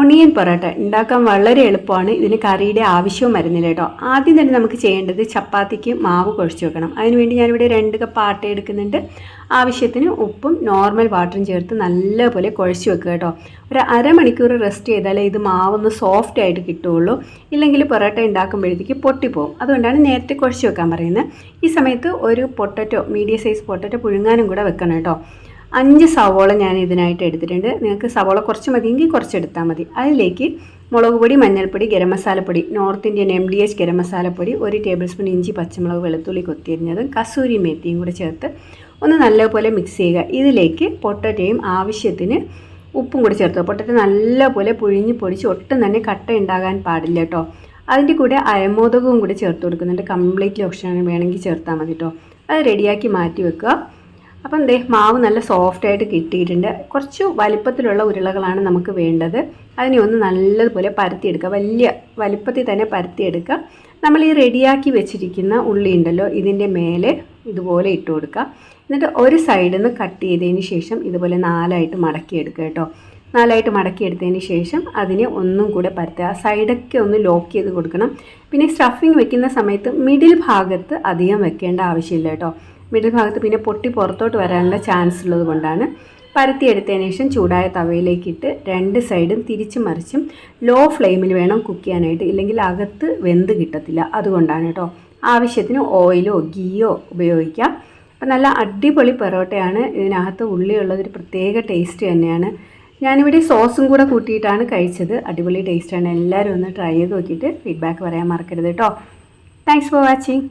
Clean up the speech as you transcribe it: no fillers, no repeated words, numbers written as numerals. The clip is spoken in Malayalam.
ഓണിയൻ പൊറോട്ട ഉണ്ടാക്കാൻ വളരെ എളുപ്പമാണ്. ഇതിന് കറിയുടെ ആവശ്യവും വരുന്നില്ല കേട്ടോ. ആദ്യം തന്നെ നമുക്ക് ചെയ്യേണ്ടത് ചപ്പാത്തിക്ക് മാവ് കുഴച്ച് വെക്കണം. അതിനുവേണ്ടി ഞാനിവിടെ 2 കപ്പ് ആട്ട എടുക്കുന്നുണ്ട്. ആവശ്യത്തിന് ഉപ്പും നോർമൽ വാട്ടറും ചേർത്ത് നല്ലപോലെ കുഴച്ച് വെക്കുക കേട്ടോ. ഒരു അരമണിക്കൂർ റെസ്റ്റ് ചെയ്താലേ ഇത് മാവൊന്ന് സോഫ്റ്റ് ആയിട്ട് കിട്ടുകയുള്ളൂ. ഇല്ലെങ്കിൽ പൊറോട്ട ഉണ്ടാക്കുമ്പോഴത്തേക്ക് പൊട്ടിപ്പോവും. അതുകൊണ്ടാണ് നേരത്തെ കുഴച്ച് വെക്കാൻ പറയുന്നത്. ഈ സമയത്ത് ഒരു പൊട്ടറ്റോ, മീഡിയം സൈസ് പൊട്ടറ്റോ പുഴുങ്ങാനും കൂടെ വെക്കണം കേട്ടോ. 5 സവോള ഞാൻ ഇതിനായിട്ട് എടുത്തിട്ടുണ്ട്. നിങ്ങൾക്ക് സവോള കുറച്ച് മതിയെങ്കിൽ കുറച്ചെടുത്താൽ മതി. അതിലേക്ക് മുളക് പൊടി, മഞ്ഞൾപ്പൊടി, ഗരം മസാലപ്പൊടി, നോർത്ത് ഇന്ത്യൻ MDH ഗരം മസാലപ്പൊടി, 1 ടേബിൾ സ്പൂൺ ഇഞ്ചി, പച്ചമുളക്, വെളുത്തുള്ളി കൊത്തിയരിഞ്ഞതും കസൂരി മേത്തിയും കൂടെ ചേർത്ത് ഒന്ന് നല്ലപോലെ മിക്സ് ചെയ്യുക. ഇതിലേക്ക് പൊട്ടറ്റയും ആവശ്യത്തിന് ഉപ്പും കൂടി ചേർത്ത്. പൊട്ടറ്റോ നല്ലപോലെ പുഴിഞ്ഞ് പൊടിച്ച് ഒട്ടും തന്നെ കട്ട ഉണ്ടാകാൻ പാടില്ല കേട്ടോ. അതിൻ്റെ കൂടെ അയമോദകവും കൂടി ചേർത്ത് കൊടുക്കുന്നുണ്ട്. കംപ്ലീറ്റ്ലി ഓപ്ഷനാണ്, വേണമെങ്കിൽ ചേർത്താൽ മതി കേട്ടോ. അത് റെഡിയാക്കി മാറ്റി വെക്കുക. അപ്പം മാവ് നല്ല സോഫ്റ്റായിട്ട് കിട്ടിയിട്ടുണ്ട്. കുറച്ച് വലിപ്പത്തിലുള്ള ഉരുളകളാണ് നമുക്ക് വേണ്ടത്. അതിനെ ഒന്ന് നല്ലതുപോലെ പരത്തിയെടുക്കുക. വലിയ വലിപ്പത്തിൽ തന്നെ പരത്തിയെടുക്കുക. നമ്മൾ ഈ റെഡിയാക്കി വെച്ചിരിക്കുന്ന ഉള്ളി ഉണ്ടല്ലോ, ഇതിൻ്റെ മേലെ ഇതുപോലെ ഇട്ട് കൊടുക്കുക. എന്നിട്ട് ഒരു സൈഡിൽ നിന്ന് കട്ട് ചെയ്തതിന് ശേഷം ഇതുപോലെ 4ആയിട്ട് മടക്കിയെടുക്കുക കേട്ടോ. 4ആയിട്ട് മടക്കിയെടുത്തതിന് ശേഷം അതിനെ ഒന്നും കൂടെ പരത്തുക. സൈഡൊക്കെ ഒന്ന് ലോക്ക് ചെയ്ത് കൊടുക്കണം. പിന്നെ സ്റ്റഫിങ് വെക്കുന്ന സമയത്ത് മിഡിൽ ഭാഗത്ത് അധികം വെക്കേണ്ട ആവശ്യമില്ല കേട്ടോ. മിഡിൽ ഭാഗത്ത് പിന്നെ പൊട്ടി പുറത്തോട്ട് വരാനുള്ള ചാൻസ് ഉള്ളത് കൊണ്ടാണ്. പരത്തിയെടുത്തതിന് ശേഷം ചൂടായ തവയിലേക്കിട്ട് 2 സൈഡും തിരിച്ചും മറിച്ചും ലോ ഫ്ലെയിമിൽ വേണം കുക്ക് ചെയ്യാനായിട്ട്. ഇല്ലെങ്കിൽ അകത്ത് വെന്ത് കിട്ടത്തില്ല. അതുകൊണ്ടാണ് കേട്ടോ. ആവശ്യത്തിന് ഓയിലോ ഗീയോ ഉപയോഗിക്കാം. അപ്പം നല്ല അടിപൊളി പൊറോട്ടയാണ്. ഇതിനകത്ത് ഉള്ളിയുള്ളതൊരു പ്രത്യേക ടേസ്റ്റ് തന്നെയാണ്. ഞാനിവിടെ സോസും കൂടെ കൂട്ടിയിട്ടാണ് കഴിച്ചത്. അടിപൊളി ടേസ്റ്റാണ്. എല്ലാവരും ഒന്ന് ട്രൈ ചെയ്ത് നോക്കിയിട്ട് ഫീഡ്ബാക്ക് പറയാൻ മറക്കരുത് കേട്ടോ. Thanks for watching.